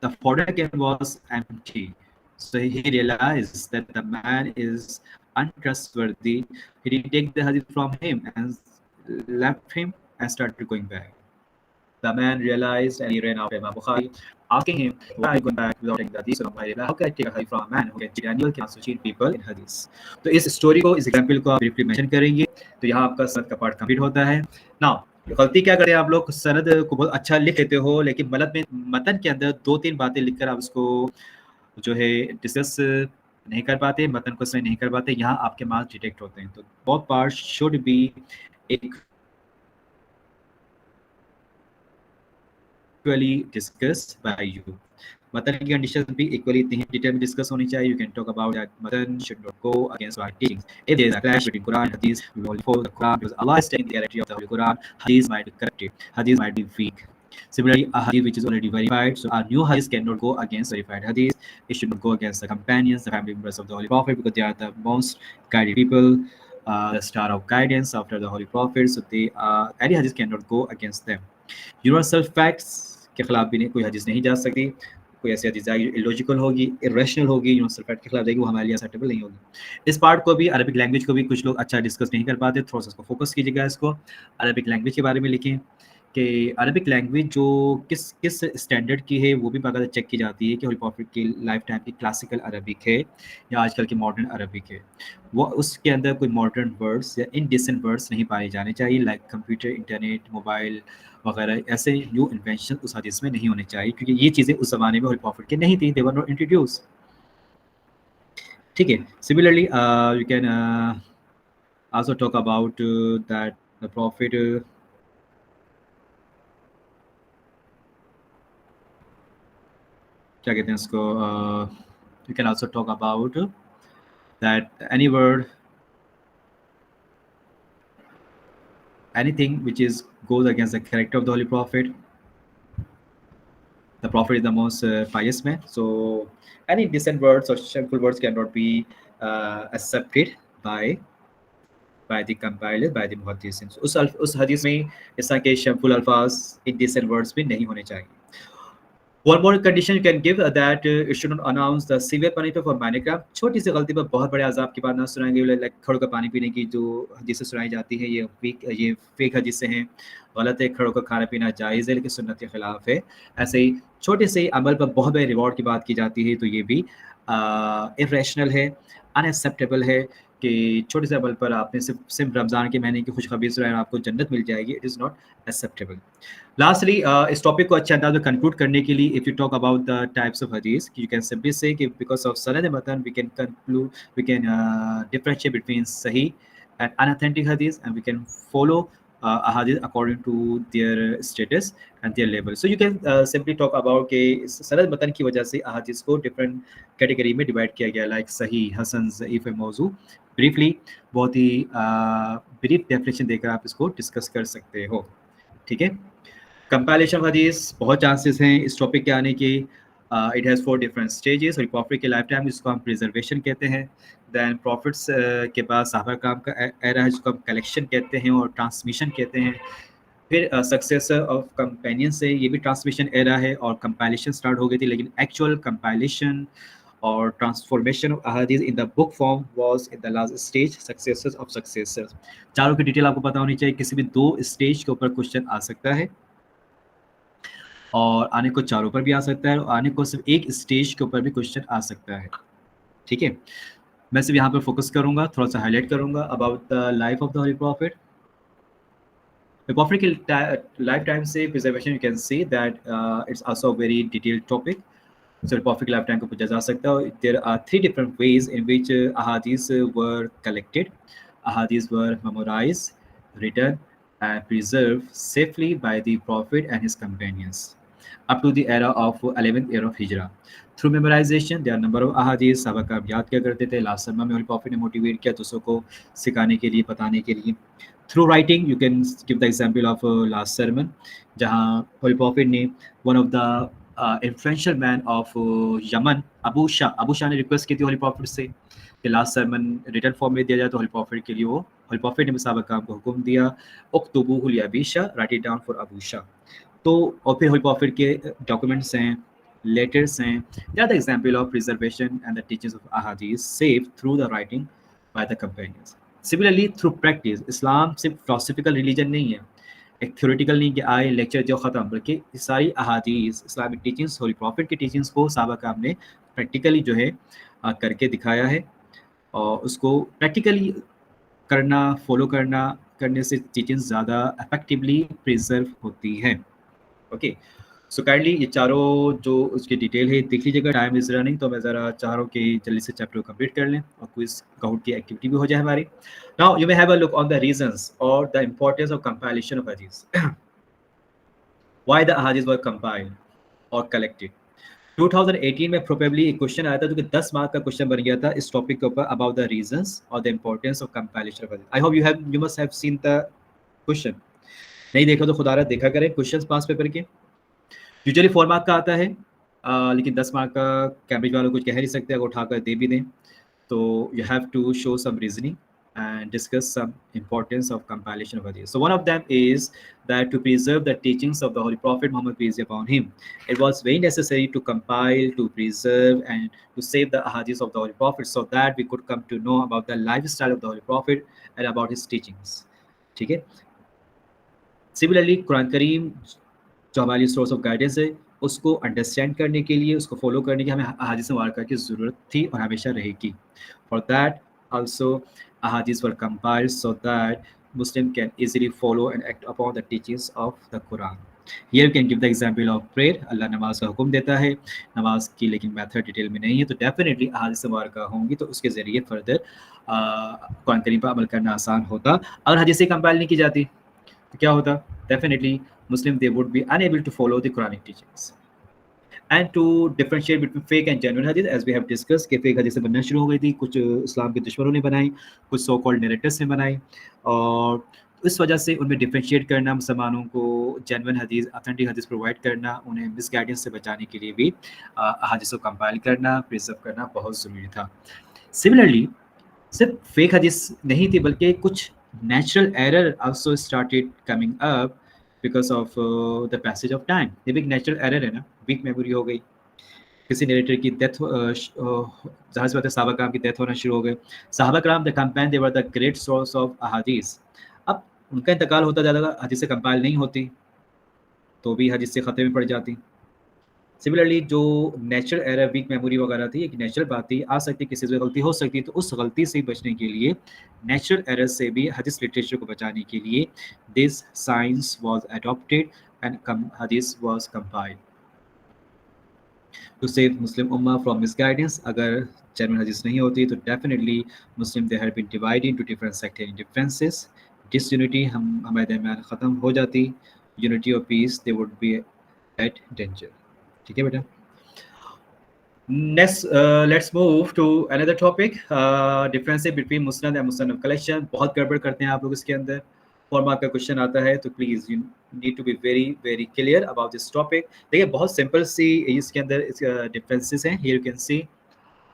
the fodder cane was empty. So he realized that the man is untrustworthy. He didn't take the hadith from him and left him and started going back. The man realized and he ran after Imam Bukhari, asking him, why are you going back without taking the hadith? How can I take a hadith from a man who can cheat animal, can also cheat people in hadith? तो इस story को, इस example को आप briefly mention करेंगे, तो यहाँ आपका सनद का पार्ट कंप्लीट होता है. नाउ गलती क्या करते हैं आप लोग, सनद को बहुत अच्छा लिख लेते हो, लेकिन मतन के अंदर 2-3 बातें लिखकर आप उसको जो है डिस्कस नहीं कर पाते, मतन को सही नहीं कर पाते, यहाँ आपके मार्क्स डिटेक्ट होते हैं. तो both parts should be equally discussed by you. Matan की conditions भी equally इतनी डिटेल में डिस्कस होनी चाहिए. You can talk about that Matan should not go against our teachings. If there is a clash between Quran and Hadith, we will only follow the Quran because Allah is saying the guarantee of the Holy Quran. Hadith might be corrupted. Hadith might be weak. Similarly, a hadith which is already verified, so a new hadith cannot go against verified hadith. It should not go against the companions, the family members of the Holy Prophet, because they are the most guided people, the star of guidance after the Holy Prophet. So any hadith cannot go against them. Universal facts के खिलाफ भी कोई हदीस नहीं जा सकती. कोई ऐसी हदीस जाएगी इलॉजिकल होगी, इरेशनल होगी, यूनिवर्सल फैक्ट के खिलाफ जाएगी, वो हमारे लिए एक्सेप्टेबल नहीं होगी. इस पार्ट को भी, अरबिक लैंग्वेज को भी कुछ लोग अच्छा डिस्कस नहीं कर पाते. थोड़ा सा इसको फोकस कीजिएगा, इसको अरबिक लैंग्वेज के बारे में लिखें कि अरबिक लैंग्वेज जो किस स्टैंडर्ड की है, वो भी बाकायदा चेक की जाती है कि होली प्रॉफिट की लाइफ टाइम की क्लासिकल अरबिक है या आजकल की मॉडर्न अरबिक है. वो उसके अंदर कोई मॉडर्न वर्ड्स या इनडिसेंट वर्ड्स नहीं पाए जाने चाहिए, लाइक कंप्यूटर, इंटरनेट, मोबाइल वगैरह. ऐसे न्यू इन्वेंशन उस हदीस में नहीं होने चाहिए, क्योंकि ये चीज़ें उस ज़माने में होली प्रॉफिट की नहीं थी. दे वर नॉट इंट्रोड्यूस. ठीक है. Similarly you can also talk about that the profit क्या कहते हैं उसको, you can also talk about that any word, anything which is goes against the character of the Holy Prophet. The Prophet is the most pious man, so any decent words or shameful words cannot be accepted by the compilers, by the muhaddithin. उस हदीस में इस तरह के shameful अल्फाज, indecent words भी नहीं होने चाहिए. One more condition you can give that it should not announce the severe punishment for minor crime. छोटी सी गलती पर बहुत बड़े अजाब की बात ना सुनाएंगे. लाइक खड़ों का पानी पीने की जो हदीसें सुनाई जाती है, ये फेक हदीसें हैं, गलत है. खड़ों का खाना पीना जायज़ है, लेकिन सुन्नत के खिलाफ है. ऐसे ही छोटे से अमल पर बहुत बड़े रिवॉर्ड की बात की जाती है, तो ये भी इरेशनल है, अनएक्सेप्टेबल है कि छोटे से अमल पर आपने सिर्फ रमज़ान के महीने की खुशखबरी सुनाई और आपको जन्नत मिल जाएगी. It is not acceptable. Lastly इस टॉपिक को अच्छे अंदाज में कंक्लूड करने के लिए, if you talk about the types of हदीस, यू कैन सिंपली से कि बिकॉज ऑफ सनद मतन वी कैन डिफरेंशिएट बिटवीन सही and unauthentic hadith, and we can follow ahadith according to their status and their level. So you can simply talk about के सनद मतन की वजह से अहादीस को डिफरेंट कैटेगरी में डिवाइड किया गया, लाइक सही, हसन, ज़ईफ़, मौजू। ब्रीफली, बहुत ही ब्रीफ डेफिनेशन देकर आप इसको डिस्कस कर सकते हो। ठीक है। कंपाइलेशन ऑफ हदीस, बहुत चांसेस हैं इस टॉपिक के आने के। It has 4 different stages. और प्रॉफिट के लाइफ टाइम जिसको हम प्रिजर्वेशन कहते हैं। दैन प्रॉफिट्स के बाद सहाबा काम का एरा है जिसको हम कलेक्शन कहते हैं और ट्रांसमिशन कहते हैं। फिर सक्सेसर ऑफ कंपेनियन से ये भी ट्रांसमिशन एरा है और कंपाइलेशन स्टार्ट हो गई थी, लेकिन एक्चुअल कंपाइलेशन और ट्रांसफॉर्मेशन ऑफ अहादीस in the book form was in the last stage, successors of successors. चारों की डिटेल आपको पता होनी चाहिए, किसी भी 2 स्टेज के ऊपर क्वेश्चन आ सकता है और आने को चारों पर भी आ सकता है और आने को सिर्फ एक स्टेज के ऊपर भी क्वेश्चन आ सकता है। ठीक है। मैं सिर्फ यहाँ पर फोकस करूँगा, थोड़ा सा हाईलाइट करूँगा about the life of the holy profit. The Prophet lifetime से preservation, you can see that it's also a very detailed topic. So Prophet lifetime को पूछा जा सकता है। There are 3 different ways in which ahadith were collected. Ahadith were memorized, written, and preserved safely by the Prophet and his companions up to the era of 11th year of Hijrah. Through memorization, there are number of ahadith साहबा का याद किया करते थे। Last समय में Prophet ने motivate किया दूसरों को सिखाने के लिए, बताने के लिए। Through writing, you can give the example of last sermon, जहाँ Holy Prophet ने one of the influential man of Yaman, Abu Shah ने रिक्वेस्ट की थी Holy Prophet से कि लास्ट sermon रिटर्न फॉर्म में दिया जाए, तो Holy Prophet के लिए वो Holy Prophet ने मुसाबा काम को हुक्म दिया, उक्तुबूहु लिअबी शाह, राइट इट डाउन फॉर अबू शाह। तो और फिर Holy Prophet के डॉक्यूमेंट्स हैं, लेटर्स हैं। They are the example of preservation and the teachings of ahadith saved through the writing by the companions. Similarly through practice, Islam सिर्फ फिलोसफिकल रिलीजन नहीं है, एक थ्योरेटिकल नहीं कि आए लेक्चर जो ख़त्म, बल्कि सारी अहादीस, इस्लामिक टीचिंग्स, होली प्रॉफिट की टीचिंग्स को सहाबा कराम ने प्रैक्टिकली जो है करके दिखाया है और उसको प्रैक्टिकली करना, फॉलो करने से टीचिंग्स ज़्यादा इफेक्टिवली प्रिजर्व होती हैं। ओके, सो काइंडली ये चारों जो उसकी डिटेल है देख लीजिएगा। टाइम इज रनिंग, तो मैं ज़रा चाह रहा हूँ कि जल्दी से चैप्टर को कंप्लीट कर लें और क्विज काउंट की एक्टिविटी भी हो जाए हमारी। Now you may have a look on the reasons और the importance of compilation of हदीस। व्हाई द अहादीस वर कंपाइल्ड और कलेक्टेड। 2018 में प्रोबेबली एक क्वेश्चन आया था जो कि 10 मार्क का क्वेश्चन बन गया था इस टॉपिक के ऊपर, अबाउट द रीजंस और the importance of compilation of हदीस। I hope you must have seen the question. नहीं देखा तो खुदा देखा करें क्वेश्चन पास पेपर के। यूजुअली 4 मार्क का आता है, लेकिन 10 मार्क का कैम्ब्रिज वालों कुछ कह नहीं सकते, अगर उठाकर दे भी दें तो you have to show some reasoning and discuss some importance of compilation of hadith. So one of them is that to preserve the teachings of the Holy Prophet Muhammad peace be upon him, it was very necessary to compile, to preserve, and to save the ahadith of the Holy Prophet so that we could come to know about the lifestyle of the Holy Prophet and about his teachings. ठीक है। Similarly, Quran करीम जो हमारी source of guidance है, उसको understand करने के लिए, उसको फॉलो करने की हमें अहादीस मुबारका की ज़रूरत थी और हमेशा रहेगी। फॉर दैट आल्सो अहादीस were compiled so that Muslim can easily follow and act upon the teachings of the Quran. Here you can give the example of prayer. अल्लाह नमाज का हुक्म देता है, नमाज की लेकिन मेथड डिटेल में नहीं है, तो डेफिनेटली अहादीस मुबारका होंगी तो उसके ज़रिए फर्दर कुरान करीम पर अमल करना आसान होता। अगर हदीसें कंपाइल नहीं की जाती तो क्या होता? Definitely Muslim they would be unable to follow the Quranic teachings. And to differentiate between fake and genuine hadith, as we have discussed, कि fake hadith बनना शुरू हो गई थी, कुछ इस्लाम के दुश्मनों ने बनाई, कुछ सो कॉल्ड नरेटर्स ने बनाई, और इस वजह से उनमें डिफरेंशिएट करना, मुसलमानों को जेन्युइन हदीस, ऑथेंटिक हदीस प्रोवाइड करना, उन्हें मिसगाइडेंस से बचाने के लिए भी हदीस को कंपाइल करना, प्रिजर्व करना बहुत ज़रूरी था। सिमिलरली सिर्फ फेक हदीस नहीं थी, बल्कि कुछ natural error also started coming up because of the passage of time. ये भी एक natural error है ना, weak memory हो गई, किसी नरेटर की डेथ, जाहिर सी बात है सहाबा कराम की डेथ होना शुरू हो गए। सहाबा कराम the campaign they were the great source of अहादीस। अब उनका इंतकाल होता जाता, हदीसें कंपाइल नहीं होती तो भी हदीसें खतरे में पड़ जाती। सिमिलरली जो नेचुरल एरर, वीक मेमोरी वगैरह थी, एक नेचुरल बात थी, आ सकती किसी से गलती हो सकती, तो उस गलती से बचने के लिए, नेचुरल एरर से भी हदीस लिटरेचर को बचाने के लिए this science was adopted and हदीस was compiled to save Muslim उम्मा फ्रॉम मिसगाइडेंस। अगर जेन्युइन हदीस नहीं होती तो definitely Muslim they had been divided into different sectarian differences, disunity हमारे दरमियान ख़त्म हो जाती, यूनिटी और peace they would be at danger. ठीक है बेटा। Next, let's move to another topic. Differences between musnad and musannaf collection. बहुत गड़बड़ करते हैं आप लोग इसके अंदर। 4 मार्क का क्वेश्चन आता है तो please you need to be very very clear about this topic. देखिए बहुत सिंपल सी इसके अंदर डिफरेंसेस हैं। Here you can see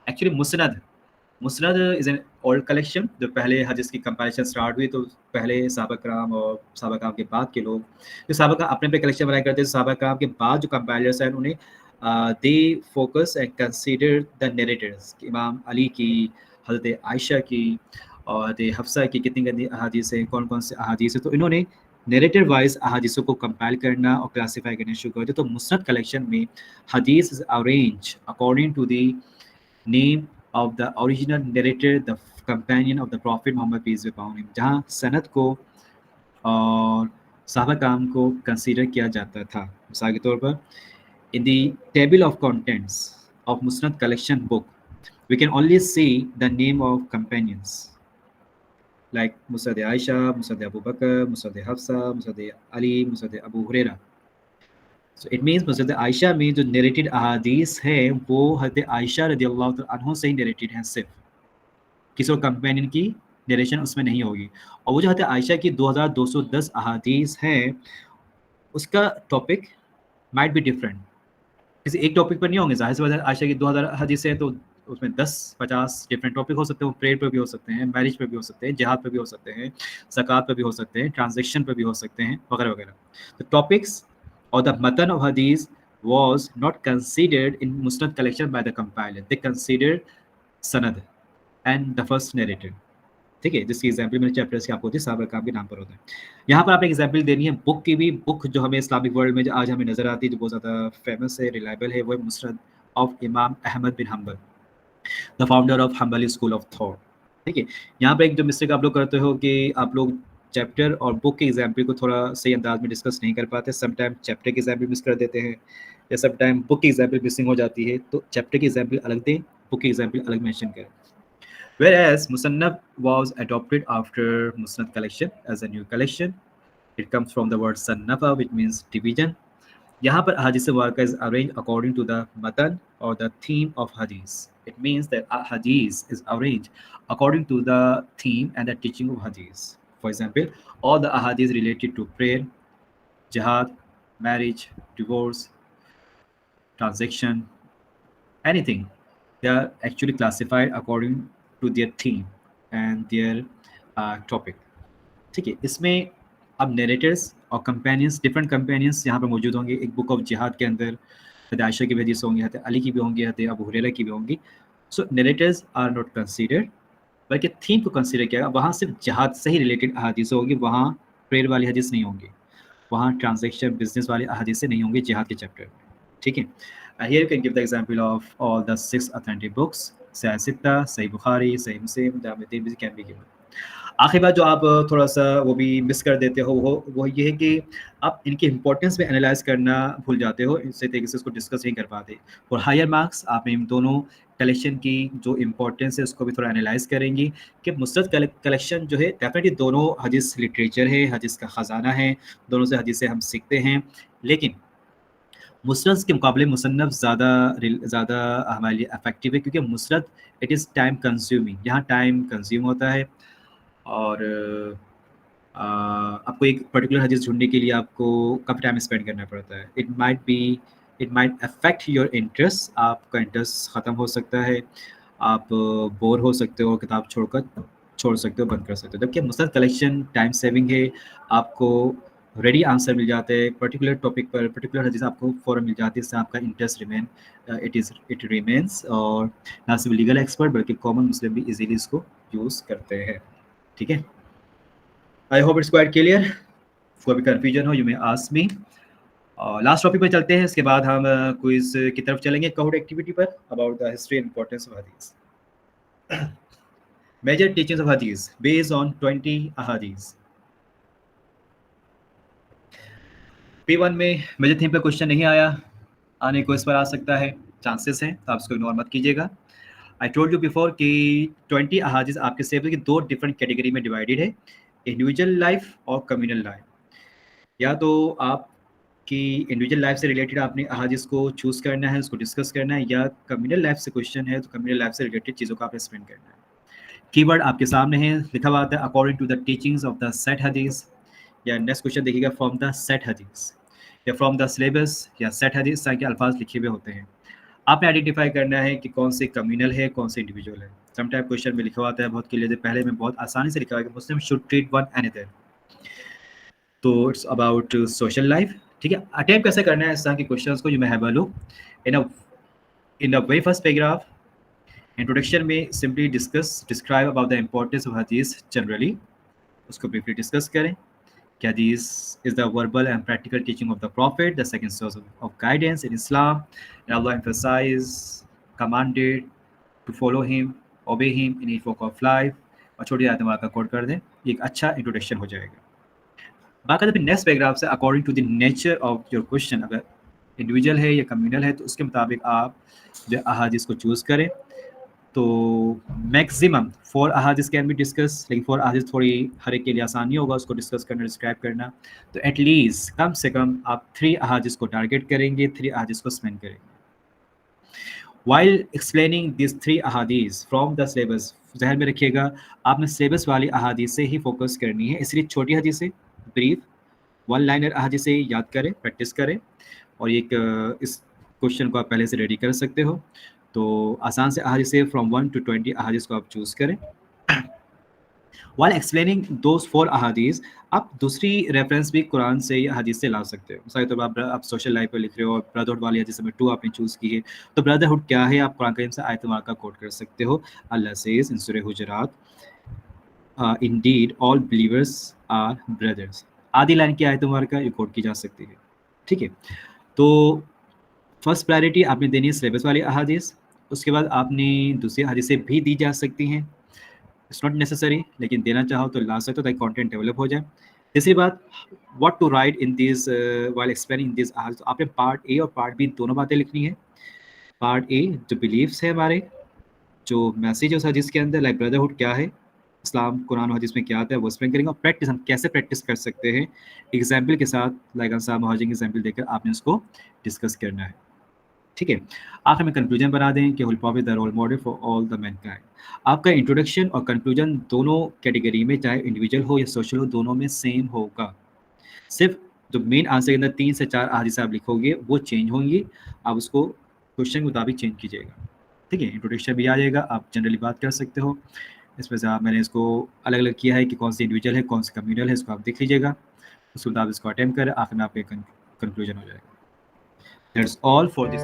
actually मुस्नद इज एन ओल्ड कलेक्शन। जो पहले हदीस की कंपैरिजन स्टार्ट हुई तो पहले सहाबा कराम और सहाबा कराम के बाद के लोग जो सहाबा का अपने कलेक्शन बनाया करते थे, सहाबा कराम के बाद जो कंपाइलर्स हैं उन्हें they focus and consider the narrator's. इमाम अली की, हज़रत आयशा की और हज़रत हफ्सा की कितनी गंदी अहादीस हैं, कौन कौन से अहादीस हैं, तो इन्होंने नरेटिव वाइज अहादीसों को कंपाइल करना और क्लासीफाई करना शुरू कर दिया। तो मुस्नद कलेक्शन में हदीस is arrange according to the name of the original narrator, the companion of the Prophet Muhammad peace be upon him, जहाँ सनद को और साहबा काम को कंसीडर किया जाता था। मिसाल के तौर पर in the table of contents of Musnad collection book we can only see the name of companions like Musnad Aisha, Musnad Abu Bakr, Musnad Hafsa, Musnad Ali, Musnad Abu Huraira। So it means Musnad Ayesha में जो narrated अहादीस है वो हज़रत आयशा रज़ियल्लाहु तआला अन्हा से ही नरेटेड हैं, सिर्फ किसी और कंपेनियन की नरेशन उसमें नहीं होगी। और वो जो हज़रत आयशा की 2210 अहादीस हैं उसका टॉपिक माइट बी डिफरेंट, किसी एक टॉपिक पर नहीं होंगे। ज़ाहिर सी बात है आयशा की 2000 हदीसें हैं तो उसमें 10-50 डिफरेंट टॉपिक हो सकते हैं। वो प्रेयर पे भी हो सकते हैं, मैरिज पे भी हो सकते हैं, जिहाद पे भी हो सकते हैं, ज़कात पे भी हो सकते हैं, ट्रांजैक्शन पे भी हो सकते हैं, वगैरह वगैरह। तो topics or the matan of hadith was not considered in musnad collection by the compiler. They considered sanad and the first narrator। ठीक है, जिसकी एग्जाम्पल मेरे चैप्टर्स की आपको होती है, साहब काम के नाम पर होता है। यहाँ पर आपने एग्जाम्पल देनी है बुक की भी। बुक जो हमें इस्लामिक वर्ल्ड में जो आज हमें नजर आती है, जो बहुत ज़्यादा फेमस है, रिलायबल है, वो है मुस्नद ऑफ इमाम अहमद बिन हम्बल, द फाउंडर ऑफ हम्बली स्कूल ऑफ थॉट। ठीक है, यहाँ पर एक जो मिस्टेक आप लोग करते हो कि आप लोग चैप्टर और बुक के एग्जाम्पल को थोड़ा सही अंदाज में डिस्कस नहीं कर पाते। सम टाइम चैप्टर की एग्जाम्पल मिस कर देते हैं या सम टाइम बुक की एग्जाम्पल मिसिंग हो जाती है, तो चैप्टर की एग्जाम्पल अलग दें, बुक की एग्जाम्पल अलग मेंशन करें। Whereas Musannaf was adopted after Musnad collection as a new collection. It comes from the word sannafa, which means division. यहाँ पर hadith Mubaraka is arranged according to the matan or the theme of hadith. It means that a hadith is arranged according to the theme and the teaching of hadith. For example, all the ahadith related to prayer, jihad, marriage, divorce, transaction, anything, they are actually classified according to their theme and their topic। ठीक है, इसमें अब narrator's और companions, different companions यहाँ पर मौजूद होंगे। एक बुक ऑफ जिहाद के अंदर हज़रत आयशा की भी हदीस होंगी, हज़रत अली की भी होंगी, हज़रत अबू हुरैरा की भी होंगी। सो नरेटर्स आर नॉट कंसीडर्ड, बल्कि थीम को कंसीडर किया। वहाँ सिर्फ जिहाद से ही रिलेटेड अहादीस होगी, वहाँ प्रेयर वाली हदीस नहीं होंगी, वहाँ ट्रांजैक्शन बिजनेस वाली अहादीसें नहीं होंगी जिहाद के चैप्टर में। ठीक है, here you can give the example of all the 6 authentic books, सही सित्ता, सही बुखारी, सही मुस्लिम, जामे तिर्मिज़ी कैन बी गिवन। आखिरी बात जो आप थोड़ा सा वो भी मिस कर देते हो वो ये है कि आप इनकी इंपॉर्टेंस में एनालाइज करना भूल जाते हो, इसी तरीके से इसको डिस्कस नहीं कर पाते। और हायर मार्क्स आप इन दोनों कलेक्शन की जो इम्पोर्टेंस है उसको भी थोड़ा एनालाइज करेंगी कि मुस्नद कलेक्शन जो है डेफिनेटली दोनों हदीस लिटरेचर है, हदीस का ख़जाना है, दोनों से हदीसें हम सीखते हैं। लेकिन मुस्नद के मुकाबले मुसन्नफ ज़्यादा हमारे लिए इफेक्टिव है, क्योंकि मुस्नद इट इज़ टाइम कंज्यूमिंग, यहाँ टाइम कंज्यूम होता है और आपको एक पर्टिकुलर हदीस ढूँढने के लिए आपको काफ़ी टाइम स्पेंड करना पड़ता है। It might affect your interest, आपका इंटरेस्ट ख़त्म हो सकता है, आप बोर हो सकते हो, किताब छोड़ सकते हो, बंद कर सकते हो। जबकि मुस्नद कलेक्शन टाइम सेविंग है, आपको रेडी आंसर मिल जाते हैं पर्टिकुलर टॉपिक पर, पर्टिकुलर हदीस आपको फ़ौरन मिल जाती है, इससे आपका इंटरेस्ट इट रिमेंस। और ना सिर्फ लीगल एक्सपर्ट बल्कि कॉमन मुस्लिम भी इजीली इसको यूज़ करते हैं। ठीक है, I hope it's quite clear. कोई भी कन्फ्यूजन हो you may ask me. Last topic पे चलते हैं, इसके बाद हम क्विज की तरफ चलेंगे काउट एक्टिविटी पर about the history and importance of हदीस। मेजर टीचिंग्स ऑफ हदीस बेस्ड ऑन 20 अहादीस। P1 में मेजर थीम पे क्वेश्चन नहीं आया, आने को इस पर आ सकता है, चांसेस हैं, तो आप इसको इग्नोर मत कीजिएगा। आई टोल्ड यू बिफोर कि 20 अहादीस आपके सिलेबस की 2 डिफरेंट कैटेगरी में डिवाइडेड है। इंडिविजुअल लाइफ और कम्युनल लाइफ, या तो आपकी इंडिविजुअल लाइफ से रिलेटेड आपने अहादीस को चूज़ करना है, उसको डिस्कस करना है, या कम्युनल लाइफ से क्वेश्चन है तो कम्युनल लाइफ से रिलेटेड चीज़ों को आपने स्पेंड करना है। कीवर्ड आपके सामने है, लिखा हुआ आता है according to the teachings of the set हदीस, या नेक्स्ट क्वेश्चन देखिएगा फ्रॉम द सेट हदीस, या फ्रॉम द सिलेबस, या सेट हदीस के अल्फाज लिखे हुए होते हैं। आपने आइडेंटिफाई करना है कि कौन से कम्युनल है, कौन से इंडिविजुअल है। सम टाइप क्वेश्चन में लिखा हुआ आता है बहुत क्लियर, पहले में बहुत आसानी से लिखा हुआ है कि मुस्लिम शुड ट्रीट वन अनदर, तो इट्स अबाउट सोशल लाइफ। ठीक है, अटेम्प्ट कैसे करना है इस तरह के क्वेश्चंस को, you may have a look in the very first paragraph. Introduction में simply describe about the importance of हदीस जनरली, उसको ब्रीफली डिस्कस करें कि हदीस is the verbal and practical teaching of the Prophet, the second source of guidance in Islam, and Allah emphasized, commanded to follow him, obey him in each walk of life। और छोटी आयत का code कर दें, ये एक अच्छा introduction हो जाएगा। बाकायदा फिर नेक्स्ट पैराग्राफ से according to the nature of your question, अगर इंडिविजुअल है या कम्युनल है तो उसके मुताबिक आप जो अहादीस को चूज़ करें। तो मैक्सिमम 4 अहादीस कैन बी डिस्कस, लेकिन 4 अहादीस थोड़ी हर एक के लिए आसानी होगा उसको डिस्कस करना, डिस्क्राइब करना। तो एटलीस्ट कम से कम आप 3 अहादीस को टारगेट करेंगे, 3 अहादीस को स्पेंड करेंगे। वाइल एक्सप्लेनिंग दिस 3 अहादीस फ्रॉम द सिलेबस, जहन में रखिएगा आपने सिलेबस वाली अहादीस से ही फोकस करनी है, इसलिए छोटी हदीसें ब्रीफ 1 लाइनर अहादीसें याद करें, प्रैक्टिस करें। और एक इस क्वेश्चन को आप पहले से रेडी कर सकते हो। तो आसान से अहादीस से फ्रॉम 1 to 20 अहादीस को आप चूज़ करें। While explaining those 4 अहादीस, आप दूसरी रेफरेंस भी कुरान से या हदीस से ला सकते हो। मिसाल के तौर पर आप सोशल लाइफ पे लिख रहे हो और ब्रदरहुड वाली हदीस में 2 आपने चूज़ की है, तो ब्रदरहुड क्या है आप कुरान करीम से आयत मुबारका कोट कर सकते हो। अल्लाह सेज़ इन सूरह हुजरात, indeed all believers are brothers. आधी लाइन की आयत मुबारका ये कोट की जा सकती है। ठीक है, तो फर्स्ट प्रायोरिटी आपने देनी है सिलेबस वाली अहादीस, उसके बाद आपने दूसरी हदीसें भी दी जा सकती हैं, इट्स नॉट नेसेसरी, लेकिन देना चाहो तो ला सकते हो ताकि कंटेंट डेवलप हो जाए। तीसरी बात, what to write in this while explaining this अहादीस, तो आपने पार्ट ए और पार्ट बी दोनों बातें लिखनी है। पार्ट ए जो बिलीव्स है हमारे, जो मैसेज है उस हदीस के अंदर, लाइक ब्रदरहुड क्या है, इस्लाम कुरान और हदीस में क्या आता है, वो एक्सप्लेन करेंगे। और प्रैक्टिस हम कैसे प्रैक्टिस कर सकते हैं, एग्जाम्पल के साथ, लाइक अंसार मुहाजिर एग्जाम्पल देकर आपने उसको डिस्कस करना है। ठीक है, आखिर में कंक्लूजन बना दें कि holy prophet the role model for all the mankind. आपका इंट्रोडक्शन और कंक्लूजन दोनों कैटेगरी में, चाहे इंडिविजुअल हो या सोशल हो, दोनों में सेम होगा। सिर्फ जो मेन आंसर के अंदर 3 से 4 हदीस आप लिखोगे वो चेंज होंगी, आप उसको क्वेश्चन के मुताबिक चेंज कीजिएगा। ठीक है, इंट्रोडक्शन भी आ जाएगा, आप जनरली बात कर सकते हो। इसमें से आप, मैंने इसको अलग अलग किया है कि कौन सी इंडिविजुअल है, कौन सी कम्युनल है, इसको आप देख लीजिएगा, उसके मुताबिक इसको अटेम्प्ट करें, आखिर में आपका कंक्लूजन हो जाएगा। That's all for this.